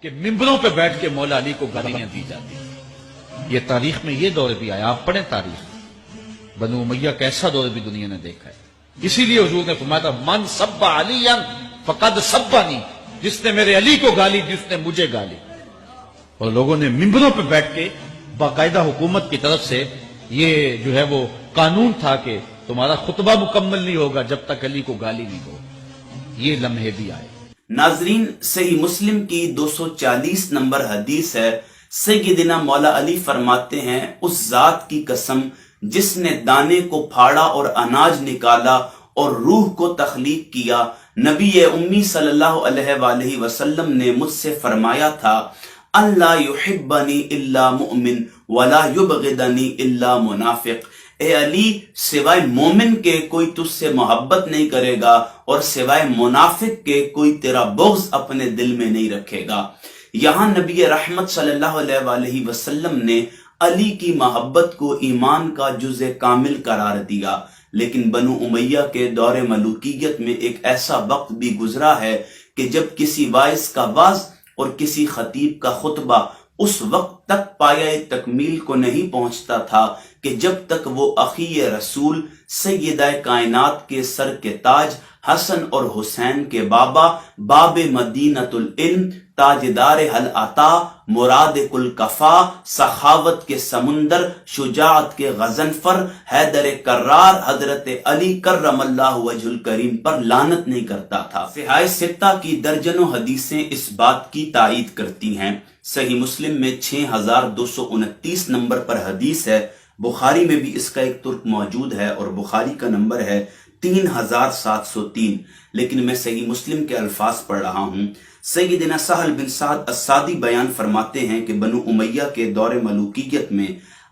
کہ ممبروں پہ بیٹھ کے مولا علی کو گالیاں دی جاتی. یہ تاریخ میں یہ دور بھی آیا. آپ پڑھیں تاریخ. بنو امیہ کا ایسا دور بھی دنیا نے دیکھا ہے. اسی لیے حضور نے فرمایا تھا من سب علی فقد سبنی، جس نے میرے علی کو گالی جس نے مجھے گالی. اور لوگوں نے ممبروں پہ بیٹھ کے باقاعدہ حکومت کی طرف سے یہ جو ہے وہ قانون تھا کہ تمہارا خطبہ مکمل نہیں ہوگا جب تک علی کو گالی نہیں دو. یہ لمحے بھی آئے. ناظرین، صحیح مسلم کی 240 نمبر حدیث ہے. سیدنا مولا علی فرماتے ہیں، اس ذات کی قسم جس نے دانے کو پھاڑا اور اناج نکالا اور روح کو تخلیق کیا. نبی امی صلی اللہ علیہ وآلہ وسلم نے مجھ سے فرمایا تھا، اللہ یحبنی الا مؤمن ولا یبغضنی الا منافق. اے علی، سوائے مومن کے کوئی تجھ سے محبت نہیں کرے گا اور سوائے منافق کے کوئی تیرا بغض اپنے دل میں نہیں رکھے گا. یہاں نبی رحمت صلی اللہ علیہ وآلہ وسلم نے علی کی محبت کو ایمان کا جزء کامل قرار دیا. لیکن بنو امیہ کے دور ملوکیت میں ایک ایسا وقت بھی گزرا ہے کہ جب کسی واعظ کا وعظ اور کسی خطیب کا خطبہ اس وقت تک پایہ تکمیل کو نہیں پہنچتا تھا کہ جب تک وہ اخی رسول سیدہ کائنات کے سر کے تاج حسن اور حسین کے بابا باب مدینۃ العلم تاجدار حل عطا مراد کل کفا سخاوت کے سمندر شجاعت کے غضنفر حیدر کرار حضرت علی کرم اللہ وجہ الکریم پر لعنت نہیں کرتا تھا. صحاح ستہ کی درجنوں حدیثیں اس بات کی تائید کرتی ہیں. صحیح مسلم میں 6229 نمبر پر حدیث ہے. بخاری میں بھی اس کا ایک ترک موجود ہے اور بخاری کا نمبر ہے 3703. لیکن میں صحیح مسلم کے الفاظ پڑھ رہا ہوں. سیدنا سہل بن سعد السعدی بیان فرماتے ہیں کہ بنو امیہ کے دور ملوکیت میں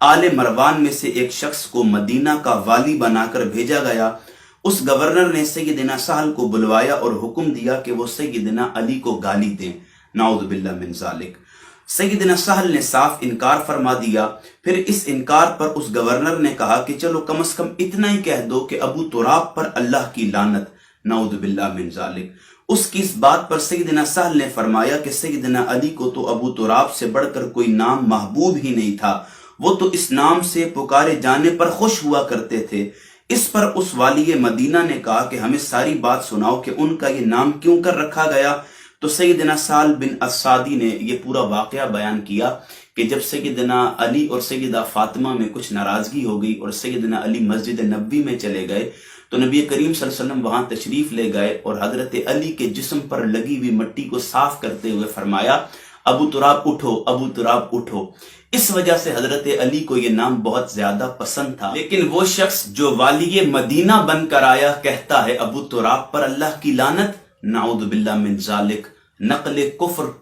آل مروان میں سے ایک شخص کو مدینہ کا والی بنا کر بھیجا گیا. اس گورنر نے سیدنا سہل کو بلوایا اور حکم دیا کہ وہ سیدنا علی کو گالی دیں. نعوذ باللہ من ذالک. سیدنا سہل نے صاف انکار فرما دیا. پھر اس انکار پر اس گورنر نے کہا کہ چلو کم از کم اتنا ہی کہہ دو کہ ابو تراب پر اللہ کی لعنت. نعوذ باللہ من ذالک. اس کی اس بات پر سیدنا سہل نے فرمایا کہ سیدنا علی کو تو ابو تراب سے بڑھ کر کوئی نام محبوب ہی نہیں تھا. وہ تو اس نام سے پکارے جانے پر خوش ہوا کرتے تھے. اس پر اس والی مدینہ نے کہا کہ ہمیں ساری بات سناؤ کہ ان کا یہ نام کیوں کر رکھا گیا. تو سیدنا سہل بن السعدی نے یہ پورا واقعہ بیان کیا کہ جب سیدنا علی اور سیدہ فاطمہ میں کچھ ناراضگی ہو گئی اور سیدنا علی مسجد نبوی میں چلے گئے تو نبی کریم صلی اللہ علیہ وسلم وہاں تشریف لے گئے اور حضرت علی کے جسم پر لگی ہوئی مٹی کو صاف کرتے ہوئے فرمایا، ابو تراب اٹھو، ابو تراب اٹھو. اس وجہ سے حضرت علی کو یہ نام بہت زیادہ پسند تھا. لیکن وہ شخص جو والی مدینہ بن کر آیا کہتا ہے ابو تراب پر اللہ کی لعنت. نعوذ باللہ من ذالک. نقل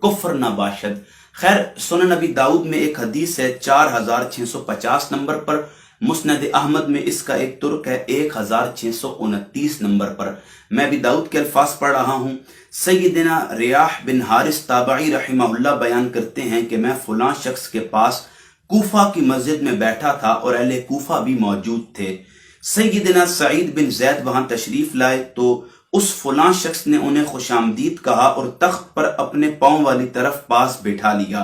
کفر نہ باشد. خیر، سنن نبی داؤد میں ایک حدیث ہے 4650 نمبر پر. مسند احمد میں اس کا ایک ترک ہے 1629 نمبر پر. میں بھی داؤد کے الفاظ پڑھ رہا ہوں. سیدنا ریاح بن حارث تابعی رحمہ اللہ بیان کرتے ہیں کہ میں فلاں شخص کے پاس کوفہ کی مسجد میں بیٹھا تھا اور اہل کوفہ بھی موجود تھے. سیدنا سعید بن زید وہاں تشریف لائے تو اس فلاں شخص نے انہیں خوش آمدید کہا اور تخت پر اپنے پاؤں والی طرف پاس بٹھا لیا.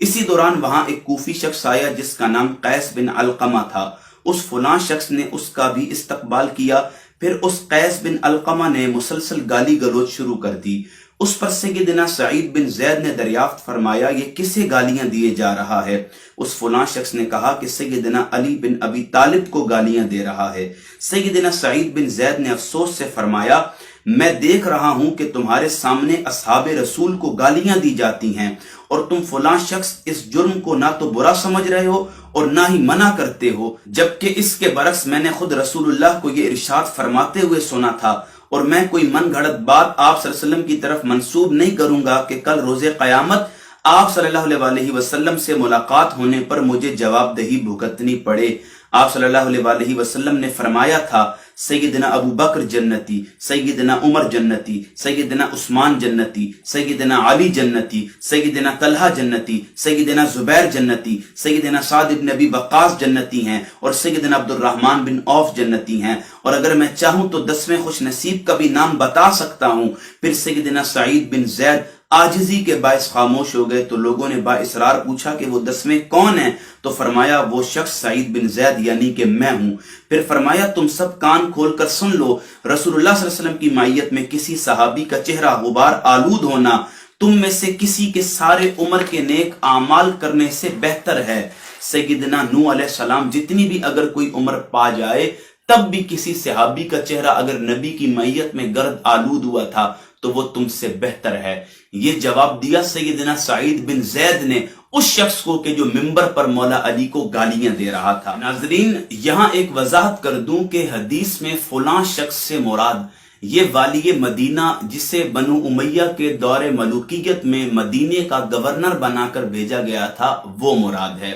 اسی دوران وہاں ایک کوفی شخص آیا جس کا نام قیس بن علقمہ تھا. اس فلاں شخص نے اس کا بھی استقبال کیا. پھر اس قیس بن علقمہ نے مسلسل گالی گلوچ شروع کر دی. اس پر سیدنا سعید بن زید نے دریافت فرمایا، یہ کسے گالیاں دیے جا رہا ہے؟ اس فلاں شخص نے کہا کہ سیدنا علی بن ابی طالب کو گالیاں دے رہا ہے. سیدنا سعید بن زید نے افسوس سے فرمایا، میں دیکھ رہا ہوں کہ تمہارے سامنے اصحاب رسول کو گالیاں دی جاتی ہیں اور تم فلاں شخص اس جرم کو نہ تو برا سمجھ رہے ہو اور نہ ہی منع کرتے ہو، جبکہ اس کے برعکس میں نے خود رسول اللہ کو یہ ارشاد فرماتے ہوئے سنا تھا اور میں کوئی من گھڑت بات آپ صلی اللہ علیہ وسلم کی طرف منسوب نہیں کروں گا کہ کل روز قیامت آپ صلی اللہ علیہ وسلم سے ملاقات ہونے پر مجھے جواب دہی بھگتنی پڑے. آپ صلی اللہ علیہ وسلم نے فرمایا تھا، سیدنا ابو بکر جنتی، سیدنا عمر جنتی، سیدنا عثمان جنتی، سیدنا علی جنتی، سیدنا طلحہ جنتی، سیدنا زبیر جنتی، سیدنا سعد بن ابی وقاص جنتی ہیں اور سیدنا عبد الرحمن بن عوف جنتی ہیں. اور اگر میں چاہوں تو 10ویں خوش نصیب کا بھی نام بتا سکتا ہوں. پھر سیدنا سعید بن زید आजिजी के बायस खामोश हो गए। तो लोगों ने बाइसरार पूछा कि वो 10वें कौन है? तो फरमाया वो शख्स सईद बिन ज़ैद यानी कि मैं हूं। फिर फरमाया तुम सब कान खोलकर सुन लो, रसूलुल्लाह सल्लल्लाहु अलैहि वसल्लम की मायत में किसी सहाबी का चेहरा गुबार आलूद होना तुम में से किसी के सारे उम्र के नेक आमाल करने से बेहतर है। सैयदना नूह अलैहिस्सलाम जितनी भी अगर कोई उम्र पा जाए तब भी किसी सहाबी का चेहरा अगर नबी की मैयत में गर्द आलूद हुआ था तो वो तुमसे बेहतर है। ये जवाब दिया सैयदना सईद बिन ज़ैद ने उस शख्स को कि जो मिंबर पर मौला अली को गालियां दे रहा था। नाजरीन, यहां एक वजाहत कर दूं कि हदीस में फलां शख्स से मुराद ये वाली मदीना जिसे बनु उमैया के दौरे मलूकियत में मदीने का गवर्नर बनाकर भेजा गया था वो मुराद है।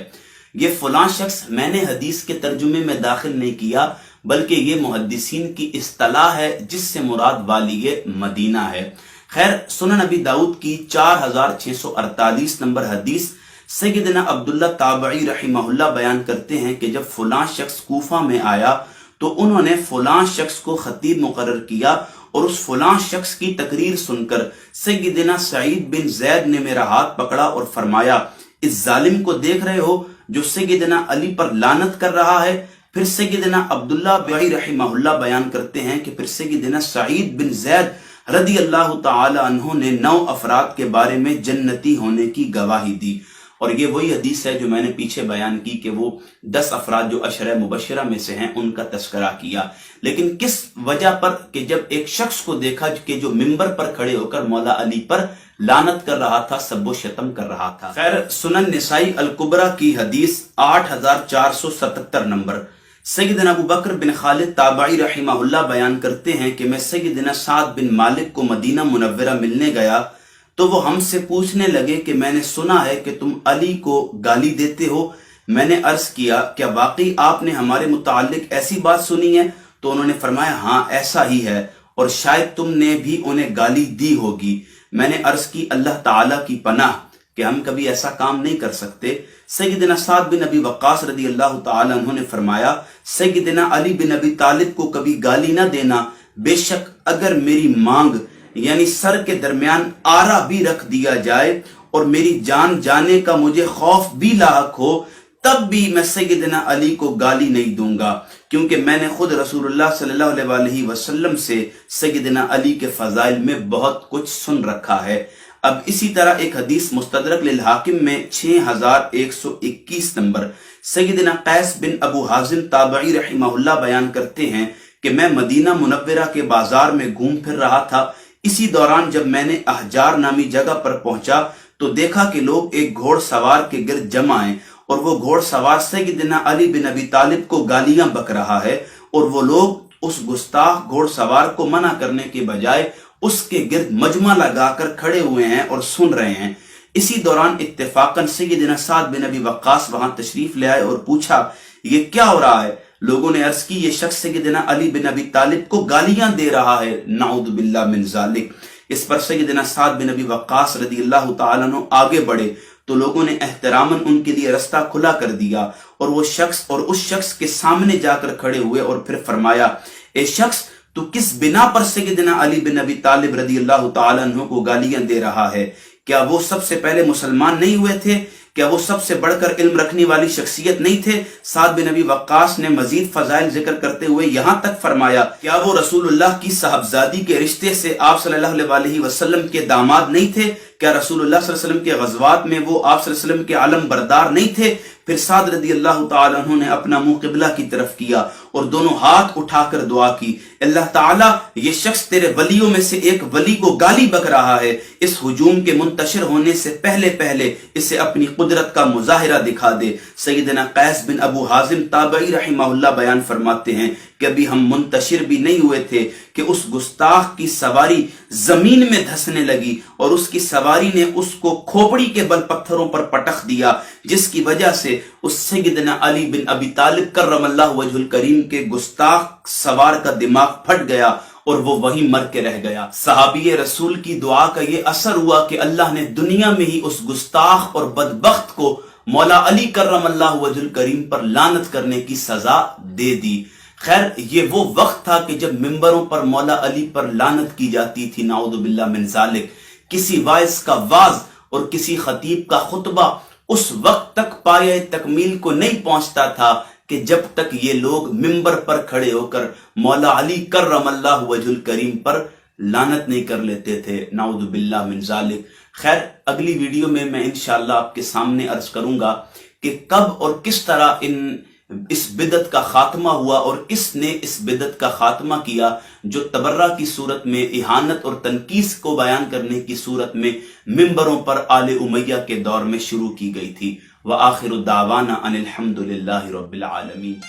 ये फलां शख्स मैंने हदीस के तर्जुमे में दाखिल नहीं किया, बल्कि ये मुहद्दिसीन की इस्तिलाह है जिससे मुराद वाली मदीना है। खैर, सुनन नबी दाऊद की 4648 नंबर हदीस सैयदना अब्दुल्ला ताबई रहिमहुल्लाह बयान करते हैं कि जब फलां शख्स कूफा में आया तो उन्होंने फलां शख्स को खतीब मुकर्रर किया और उस फलां शख्स की तकरीर सुनकर सैयदना सईद बिन ज़ैद ने मेरा हाथ पकड़ा और फरमाया, इस जालिम को देख रहे हो जो सैयदना अली पर लानत कर रहा है। फिर सैयदना अब्दुल्ला बई रहिमहुल्लाह बयान करते हैं कि फिर सैयदना सईद बिन ज़ैद रदी अल्लाह तआला अन्हु ने 9 अफराद के बारे में जन्नती होने की गवाही दी। और ये वही हदीस है जो मैंने पीछे बयान की कि वो 10 अफराद जो अशरा मुबशरा में से हैं उनका तस्करा किया। लेकिन किस वजह पर कि जब एक शख्स को देखा कि जो मिंबर पर खड़े होकर मौला अली पर लानत कर रहा था, सब्बो शतम कर रहा था। खैर, सुनन निसाई अल कुबरा की हदीस 8477 नंबर सैयदना अबू बकर बिन खालिद ताबई रहिमहुल्लाह बयान करते हैं कि मैं सैयदना साद बिन मालिक को मदीना मुनव्वरा मिलने गया तो वो हमसे पूछने लगे कि मैंने सुना है कि तुम अली को गाली देते हो। मैंने अर्ज किया, क्या वाकई आपने हमारे मुताल्लिक ऐसी बात सुनी है? तो उन्होंने फरमाया, हाँ ऐसा ही है और शायद तुमने भी उन्हें गाली दी होगी। मैंने अर्ज की, अल्लाह ताला की पनाह कि हम कभी ऐसा काम नहीं कर सकते। सैयदना साद बिन अबी वक्कास रदी अल्लाह ताला अन्हु ने फरमाया, सैयदना अली बिन अबी तालिब को कभी गाली ना देना। बेशक अगर मेरी मांग यानी सर के दरमियान आरा भी रख दिया जाए और मेरी जान जाने का मुझे खौफ भी लाहक हो तब भी मैं सैयदना अली को गाली नहीं दूंगा, क्योंकि मैंने खुद रसूलुल्लाह सल्लल्लाहु अलैहि वसल्लम से सैयदना अली के फजाइल में बहुत कुछ सुन रखा है। अब इसी तरह एक हदीस मुस्तदरक लिल हाकिम में 6121 नंबर सैयदना कैस बिन अबू हाजिम ताबई रहिमहुल्लाह बयान करते हैं कि मैं मदीना मुनव्वरा के बाजार में घूम फिर रहा था। इसी दौरान जब मैंने अहजार नामी जगह पर पहुंचा तो देखा कि लोग एक घोड़सवार के गिर्द जमा हैं और वो घोड़सवार सैयदना अली बिन अबी तालिब को गालियां बक रहा है और वो लोग उस गुस्ताख घोड़सवार को मना करने के बजाय उसके गिर्द मजमा लगाकर खड़े हुए हैं और सुन रहे हैं। इसी दौरान इत्तेफाकन सैयदना साद बिन अबी वक्कास वहां तशरीफ ले आए और पूछा, ये क्या हो रहा है? लोगों ने अर्ज की, ये शख्स सैयदना अली बिन अबी तालिब को गालियां दे रहा है, नाउदु बिल्लाह मिन ज़ालिक। इस पर सैयदना साद बिन अबी वक्कास रदी अल्लाह तआला अन्हु आगे बढ़े तो लोगों ने एहतरामन उनके लिए रास्ता खुला कर दिया और वो शख्स और उस शख्स के सामने जाकर खड़े हुए और फिर फरमाया, ए शख्स, तू किस बिना पर सैयदना अली बिन अबी तालिब रदी अल्लाह तआला अन्हु को गालियां दे रहा है? क्या वो सबसे पहले मुसलमान नहीं हुए थे? क्या वो सबसे बढ़कर इल्म रखने वाली शख्सियत नहीं थे? साद बिन अबी वक्कास ने मजीद फजाइल जिक्र करते हुए यहां तक फरमाया, क्या वो रसूलुल्लाह की साहबजादी के रिश्ते से आप सल्लल्लाहु अलैहि वसल्लम के दामाद नहीं थे? क्या रसूलुल्लाह सल्लल्लाहु अलैहि वसल्लम के गज़वात में वो आप सल्लल्लाहु अलैहि वसल्लम के आलम बरदार नहीं थे? फिर साद रदी अल्लाह तआला अन्हु ने अपना मुंह किबला की तरफ किया और दोनों हाथ उठाकर दुआ की, अल्लाह ताला, ये शख्स तेरे वलियों में से एक वली को गाली बक रहा है। इस हुजूम के मुंतशिर होने से पहले पहले इसे अपनी कुदरत का मुजाहिरा दिखा दे। सैयदना कैस बिन अबू हाजिम ताबई रहिमहुल्लाह बयान फरमाते हैं कि अभी हम मुंतशिर भी नहीं हुए थे कि उस गुस्ताख की सवारी जमीन में धंसने लगी और उसकी सवारी ने उसको खोपड़ी के बल पत्थरों पर पटक दिया, जिसकी वजह से उस सैयदना अली बिन अबी तालिब कर्रमल्लाहु वजहुल करीम के गुस्ताख सवार का दिमाग फट गया और वो वहीं मर के रह गया। सहाबी रसूल की दुआ का ये असर हुआ कि अल्लाह ने दुनिया में ही उस गुस्ताख और बदबख्त को मौला अली कर्रमल्लाहु वजहुल करीम पर लानत करने की सजा दे दी। खैर, ये वो वक्त था कि जब मिंबरों पर मौला अली पर लानत की जाती थी, नाउदु बिल्लाह मिन ज़ालिक। کسی واعظ کا واز اور کسی خطیب کا خطبہ اس وقت تک پایہ تکمیل کو نہیں پہنچتا تھا کہ جب تک یہ لوگ ممبر پر کھڑے ہو کر مولا علی کرم اللہ وجہ الکریم پر لعنت نہیں کر لیتے تھے. نعوذ باللہ من ذالک. خیر، اگلی ویڈیو میں انشاءاللہ آپ کے سامنے عرض کروں گا کہ کب اور کس طرح اس بدعت کا خاتمہ ہوا اور کس نے اس بدعت کا خاتمہ کیا جو تبرہ کی صورت میں، اہانت اور تنقیص کو بیان کرنے کی صورت میں ممبروں پر آل امیہ کے دور میں شروع کی گئی تھی. وآخر دعوانا ان الحمد للہ رب العالمین.